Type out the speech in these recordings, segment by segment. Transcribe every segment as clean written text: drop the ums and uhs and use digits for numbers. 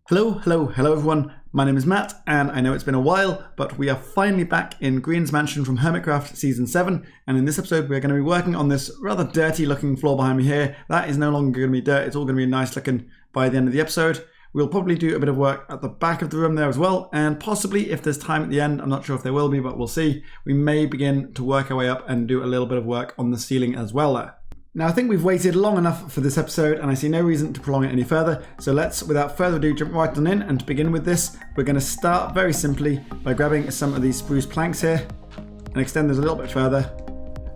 Hello everyone, my name is Matt, and I know it's been a while, but we are finally back in GRIAN'S mansion from Hermitcraft Season 7, and in this episode we're going to be working on this rather dirty looking floor behind me here. That is no longer going to be dirt, it's all going to be nice looking by the end of the episode. We'll probably do a bit of work at the back of the room there as well, and possibly if there's time at the end, I'm not sure if there will be, but we'll see, we may begin to work our way up and do a little bit of work on the ceiling as well there. Now I think we've waited long enough for this episode and I see no reason to prolong it any further, so let's, without further ado, jump right on in. And to begin with this, we're going to start very simply by grabbing some of these spruce planks here and extend those a little bit further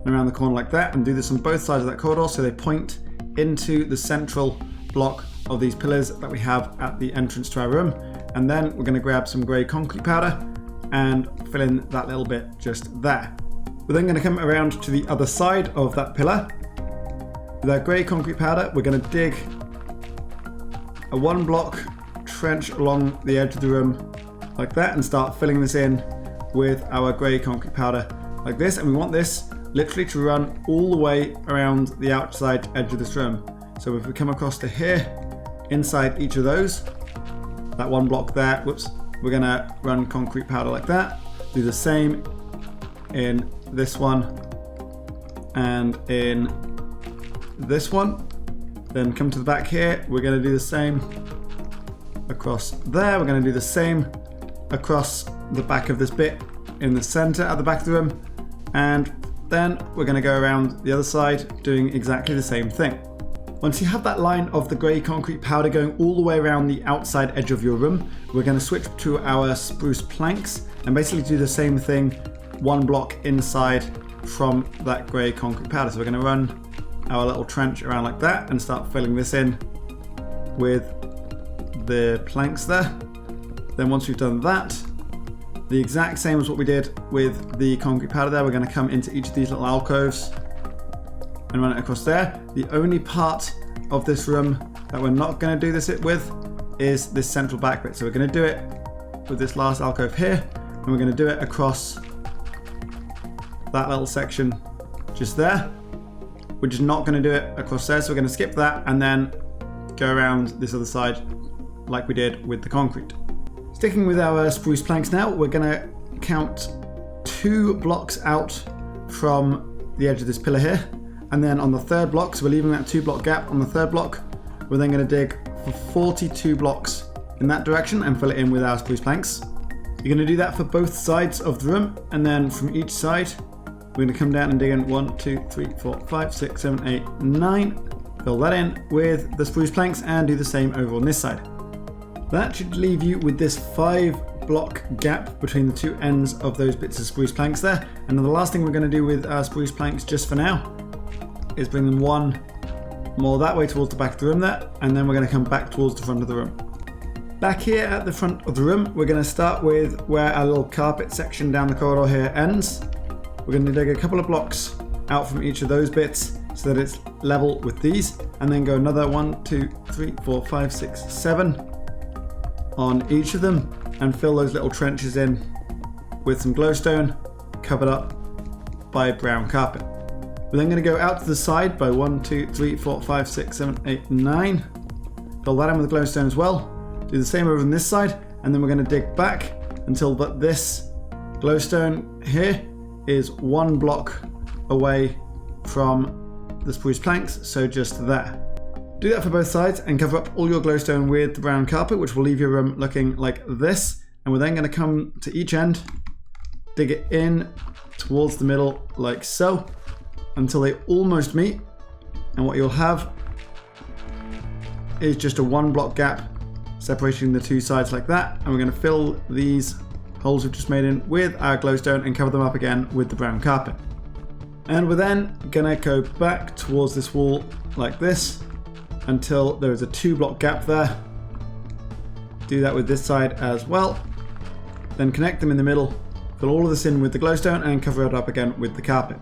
and around the corner like that, and do this on both sides of that corridor so they point into the central block of these pillars that we have at the entrance to our room. And then we're going to grab some grey concrete powder and fill in that little bit just there. We're then going to come around to the other side of that pillar. With our grey concrete powder, we're going to dig a 1 block trench along the edge of the room like that and start filling this in with our grey concrete powder like this. And we want this literally to run all the way around the outside edge of this room. So if we come across to here, inside each of those, that 1 block there, we're going to run concrete powder like that. Do the same in this one and in this one. Then come to the back here, we're going to do the same across there. We're going to do the same across the back of this bit in the center at the back of the room, and then we're going to go around the other side doing exactly the same thing. Once you have that line of the grey concrete powder going all the way around the outside edge of your room, we're going to switch to our spruce planks and basically do the same thing 1 block inside from that grey concrete powder. So we're going to run our little trench around like that and start filling this in with the planks there. Then once we've done that, the exact same as what we did with the concrete powder there, we're going to come into each of these little alcoves and run it across there. The only part of this room that we're not going to do this with is this central back bit. So we're going to do it with this last alcove here, and we're going to do it across that little section just there. We're just not going to do it across there, so we're going to skip that and then go around this other side like we did with the concrete. Sticking with our spruce planks now, we're going to count 2 blocks out from the edge of this pillar here, and then on the 3rd block, so we're leaving that 2 block gap on the 3rd block, we're then going to dig for 42 blocks in that direction and fill it in with our spruce planks. You're going to do that for both sides of the room, and then from each side we're going to come down and dig in 1, 2, 3, 4, 5, 6, 7, 8, 9. Fill that in with the spruce planks and do the same over on this side. That should leave you with this 5 block gap between the 2 ends of those bits of spruce planks there. And then the last thing we're going to do with our spruce planks just for now is bring them 1 more that way towards the back of the room there, and then we're going to come back towards the front of the room. Back here at the front of the room, we're going to start with where our little carpet section down the corridor here ends. We're going to dig a couple of blocks out from each of those bits so that it's level with these, and then go another 1, 2, 3, 4, 5, 6, 7 on each of them and fill those little trenches in with some glowstone covered up by brown carpet. We're then going to go out to the side by 1, 2, 3, 4, 5, 6, 7, 8, 9. Fill that in with glowstone as well. Do the same over on this side, and then we're going to dig back until this glowstone here is 1 block away from the spruce planks, so just there. Do that for both sides and cover up all your glowstone with the brown carpet, which will leave your room looking like this. And we're then going to come to each end, dig it in towards the middle like so, until they almost meet. And what you'll have is just a 1 block gap separating the 2 sides like that. And we're going to fill these holes we've just made in with our glowstone and cover them up again with the brown carpet. And we're then gonna go back towards this wall like this until there is a 2 block gap there. Do that with this side as well. Then connect them in the middle, fill all of this in with the glowstone and cover it up again with the carpet.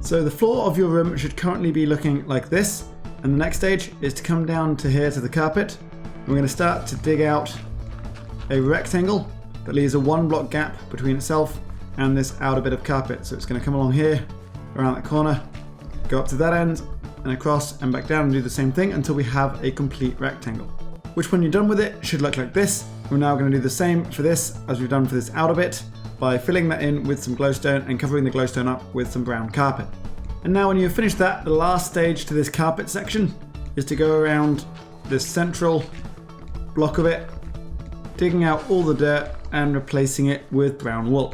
So the floor of your room should currently be looking like this, and the next stage is to come down to here to the carpet. We're going to start to dig out a rectangle that leaves a 1 block gap between itself and this outer bit of carpet. So it's going to come along here, around that corner, go up to that end and across and back down and do the same thing until we have a complete rectangle. which when you're done with it should look like this. We're now going to do the same for this as we've done for this outer bit by filling that in with some glowstone and covering the glowstone up with some brown carpet. And now when you've finished that, the last stage to this carpet section is to go around this central block of it, digging out all the dirt and replacing it with brown wool.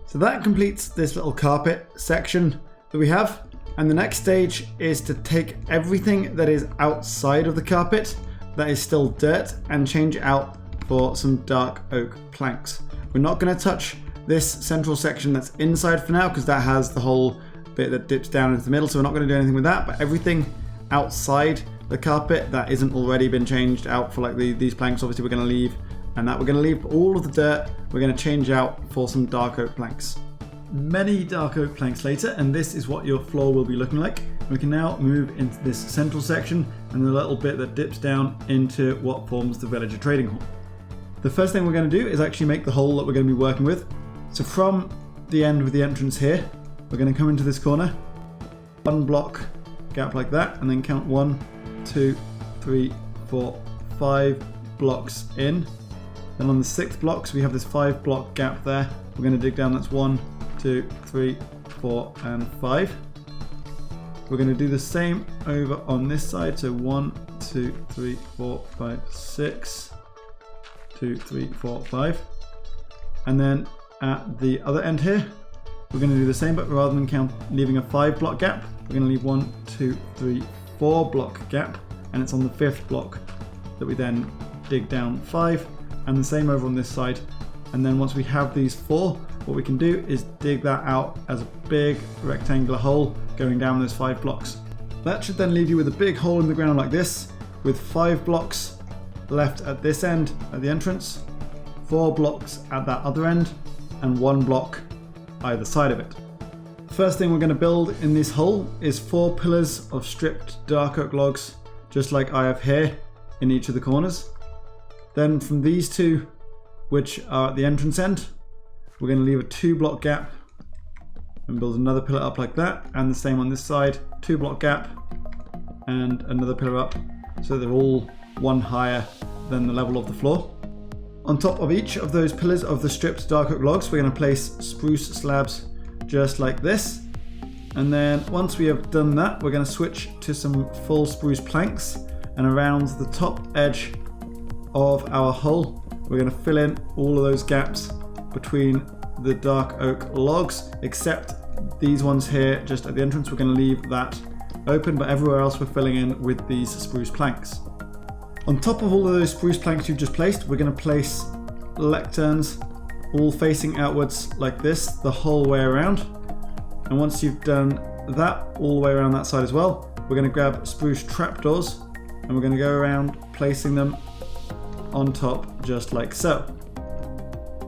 So that completes this little carpet section that we have. And the next stage is to take everything that is outside of the carpet that is still dirt and change it out for some dark oak planks. We're not going to touch this central section that's inside for now because that has the whole bit that dips down into the middle, so we're not going to do anything with that. But everything outside the carpet that isn't already been changed out for like these planks, obviously we're going to leave, and that we're going to leave all of the dirt we're going to change out for some dark oak planks. Many dark oak planks later, and this is what your floor will be looking like. We can now move into this central section and the little bit that dips down into what forms the villager trading hall. The first thing we're going to do is actually make the hole that we're going to be working with. So from the end with the entrance here, we're going to come into this corner, 1 block gap like that, and then count 1, 2, 3, 4, 5 blocks in. Then on the 6th block, so we have this 5 block gap there, we're going to dig down, that's 1, 2, 3, 4, and 5. We're going to do the same over on this side, so 1, 2, 3, 4, 5, 6, 2, 3, 4, 5. And then at the other end here, we're going to do the same, but rather than leaving a 5 block gap, we're going to leave 1, 2, 3, 4 block gap, and it's on the 5th block that we then dig down 5, and the same over on this side. And then once we have these 4, what we can do is dig that out as a big rectangular hole going down those 5 blocks. That should then leave you with a big hole in the ground like this, with 5 blocks left at this end at the entrance, 4 blocks at that other end, and 1 block either side of it. First thing we're going to build in this hole is 4 pillars of stripped dark oak logs, just like I have here in each of the corners. Then from these 2, which are at the entrance end, we're going to leave a 2 block gap and build another pillar up like that, and the same on this side, 2 block gap and another pillar up, so they're all 1 higher than the level of the floor. On top of each of those pillars of the stripped dark oak logs, we're going to place spruce slabs just like this. And then once we have done that, we're going to switch to some full spruce planks, and around the top edge of our hole, we're going to fill in all of those gaps between the dark oak logs, except these ones here just at the entrance. We're going to leave that open, but everywhere else we're filling in with these spruce planks. On top of all of those spruce planks you've just placed, we're going to place lecterns all facing outwards like this the whole way around. And once you've done that all the way around that side as well, we're going to grab spruce trapdoors and we're going to go around placing them on top just like so.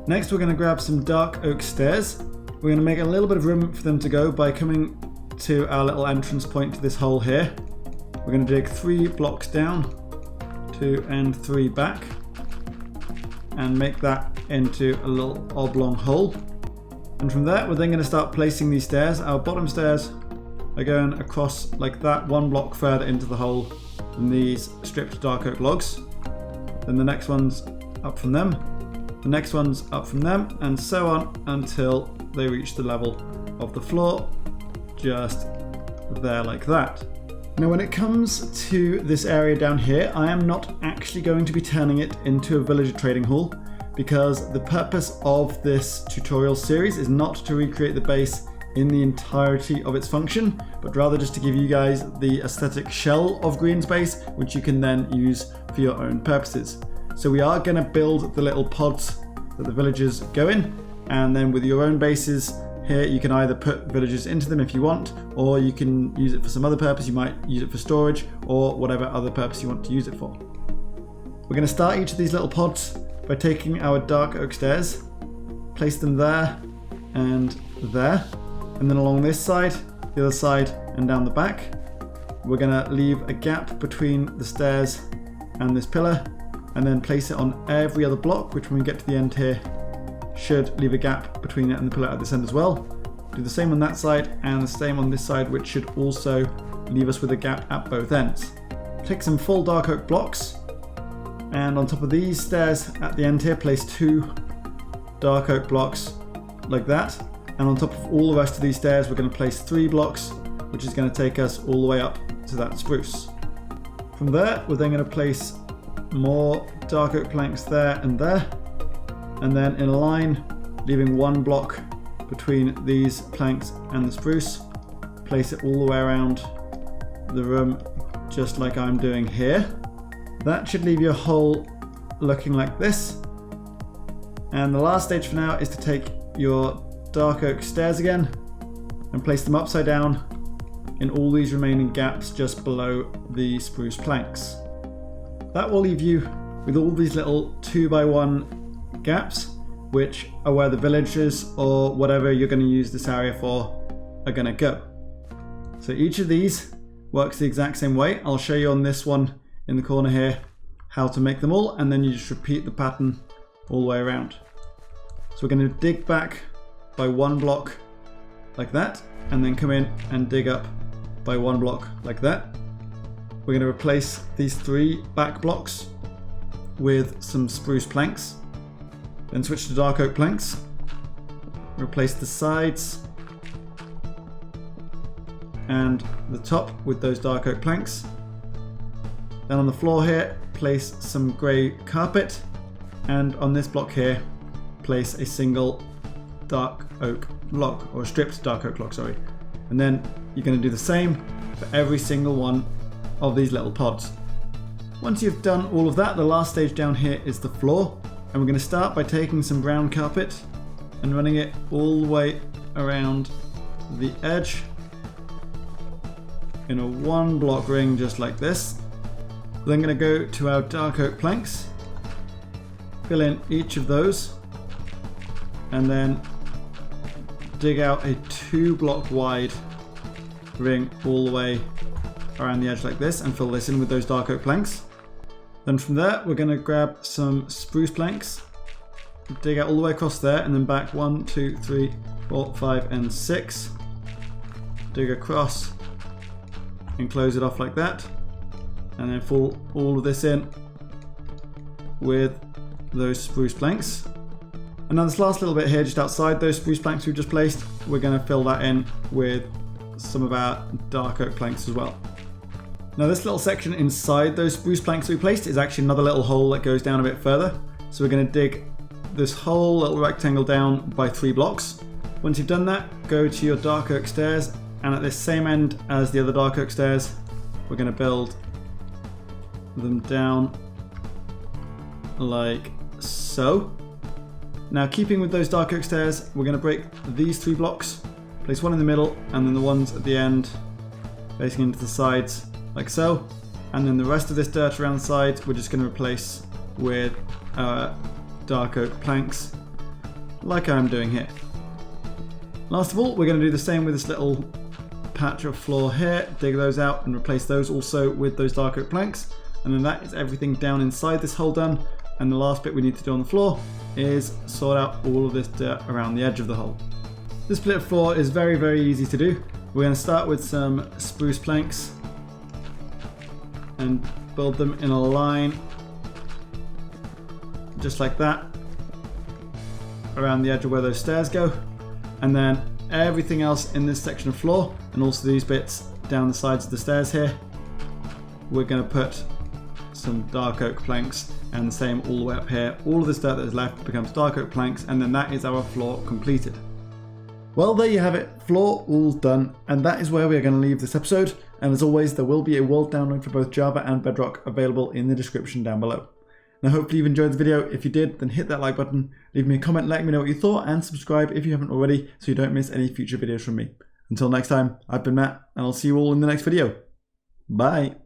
Next we're going to grab some dark oak stairs. We're going to make a little bit of room for them to go by coming to our little entrance point to this hole here. We're going to dig 3 blocks down, 2 and 3 back, and make that into a little oblong hole. And from there we're then going to start placing these stairs. Our bottom stairs are going across like that, 1 block further into the hole than these stripped dark oak logs. Then the next one's up from them, the next one's up from them, and so on until they reach the level of the floor, just there like that. Now when it comes to this area down here, I am not actually going to be turning it into a villager trading hall, because the purpose of this tutorial series is not to recreate the base in the entirety of its function, but rather just to give you guys the aesthetic shell of GRIAN'S base, which you can then use for your own purposes. So we are going to build the little pods that the villagers go in, and then with your own bases here you can either put villagers into them if you want, or you can use it for some other purpose. You might use it for storage or whatever other purpose you want to use it for. We're going to start each of these little pods by taking our dark oak stairs, place them there and there, and then along this side, the other side, and down the back. We're going to leave a gap between the stairs and this pillar, and then place it on every other block, which when we get to the end here should leave a gap between it and the pillar at this end as well. Do the same on that side and the same on this side, which should also leave us with a gap at both ends. Take some full dark oak blocks And on top of these stairs at the end here, place 2 dark oak blocks like that. And on top of all the rest of these stairs, we're going to place 3 blocks, which is going to take us all the way up to that spruce. From there, we're then going to place more dark oak planks there, and then in a line, leaving 1 block between these planks and the spruce. Place it all the way around the room, just like I'm doing here. That should leave your hole looking like this. And the last stage for now is to take your dark oak stairs again and place them upside down in all these remaining gaps just below the spruce planks. That will leave you with all these little 2x1 gaps, which are where the villagers or whatever you're going to use this area for are going to go. So each of these works the exact same way. I'll show you on this one in the corner here how to make them all, and then you just repeat the pattern all the way around. So we're going to dig back by 1 block like that, and then come in and dig up by 1 block like that. We're going to replace these 3 back blocks with some spruce planks, then switch to dark oak planks, replace the sides and the top with those dark oak planks. Then on the floor here, place some grey carpet, and on this block here, place a single dark oak block, or a stripped dark oak block, sorry. And then you're going to do the same for every single one of these little pods. Once you've done all of that, the last stage down here is the floor, and we're going to start by taking some brown carpet and running it all the way around the edge in a 1 block ring just like this. We're then going to go to our dark oak planks, fill in each of those, and then dig out a 2 block wide ring all the way around the edge like this and fill this in with those dark oak planks. Then from there, we're going to grab some spruce planks, dig out all the way across there, and then back 1, 2, 3, 4, 5, and 6. Dig across and close it off like that, and then fill all of this in with those spruce planks. And now this last little bit here, just outside those spruce planks we've just placed, we're going to fill that in with some of our dark oak planks as well. Now this little section inside those spruce planks we placed is actually another little hole that goes down a bit further. So we're going to dig this whole little rectangle down by 3 blocks. Once you've done that, go to your dark oak stairs, and at this same end as the other dark oak stairs, we're going to build them down like so. Now, keeping with those dark oak stairs, we're going to break these 3 blocks, place 1 in the middle, and then the ones at the end facing into the sides like so. And then the rest of this dirt around the sides, we're just going to replace with our dark oak planks, like I'm doing here. Last of all, we're going to do the same with this little patch of floor here, dig those out and replace those also with those dark oak planks. And then that is everything down inside this hole done. And the last bit we need to do on the floor is sort out all of this dirt around the edge of the hole. This bit of floor is very, very easy to do. We're going to start with some spruce planks and build them in a line just like that around the edge of where those stairs go. And then everything else in this section of floor, and also these bits down the sides of the stairs here, we're going to put some dark oak planks, and the same all the way up here. All of this dirt that is left becomes dark oak planks, and then that is our floor completed. Well, there you have it, floor all done, and that is where we are going to leave this episode. And as always, there will be a world download for both Java and Bedrock available in the description down below. Now, hopefully you've enjoyed the video. If you did, then hit that like button, leave me a comment letting me know what you thought, and subscribe if you haven't already so you don't miss any future videos from me. Until next time, I've been Matt, and I'll see you all in the next video. Bye!